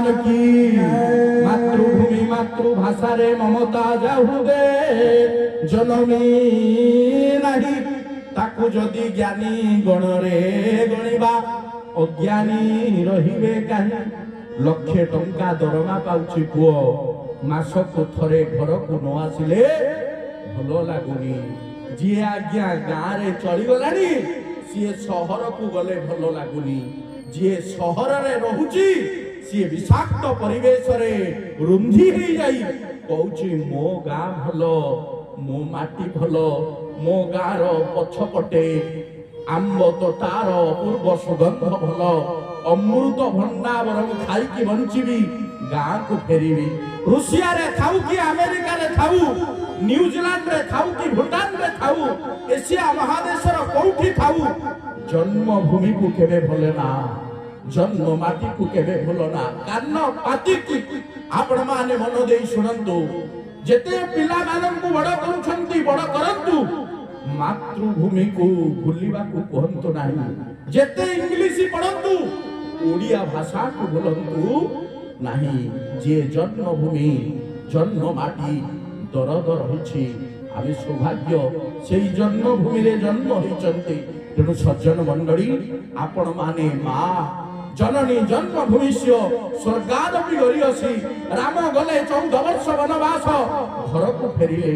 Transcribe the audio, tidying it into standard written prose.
जानकी मातृभूमि मातृभाषा रे ममता जाहुदे जनमी नहीं ताकू जदि ज्ञानी गणरे गणिबा अज्ञानी रहिबे काहे लक्षे टंका दरमा पाउछि पुओ मासकु थरे घर को न आसिले भलो लागुनी जी आज्ञा गाँव रे चली गलानी सी सहर को गले भलो लागुनी जी सहर रे रहुची सी विषाक्त परिवेश रे रुंधी ही जाई कहूची मो गाँ भलो मो माटी भलो मो गाँव रो पछपटे आंब तोटार अपूर्व सुगंध भलो अमृत भंडा बरम खाई की बंचीबी गाँ को फेरीबी रूसिया रे थाऊ कि अमेरिका रे थाऊ न्यूजीलैंड रे थाऊ कि भूटान रे थाऊ एशिया महादेश रो कोठी थाऊ जन्मभूमि को केबे भले ना जन्म माटी को केबे भलो ना कान पाती की आपण माने मन देई सुनंतु जेते पिला मानन को बड़ करूछंती बड़ करंतु मातृभूमि को भूलिबा को कहंतु नाही जेते इंग्लिश पढंतु ओडिया भाषा को बोलंतु नाही जे जन्मभूमि जन्म माटी दरद रही आम सौभाग्य से जन्मभूमि रे जन्म होइचंती तेणु सज्जन मंडली आपण माने माँ जननी जन्मभूमि स्वर्गादपि गरीयसी राम गले 14 वर्ष वनवास घर को फेरिले।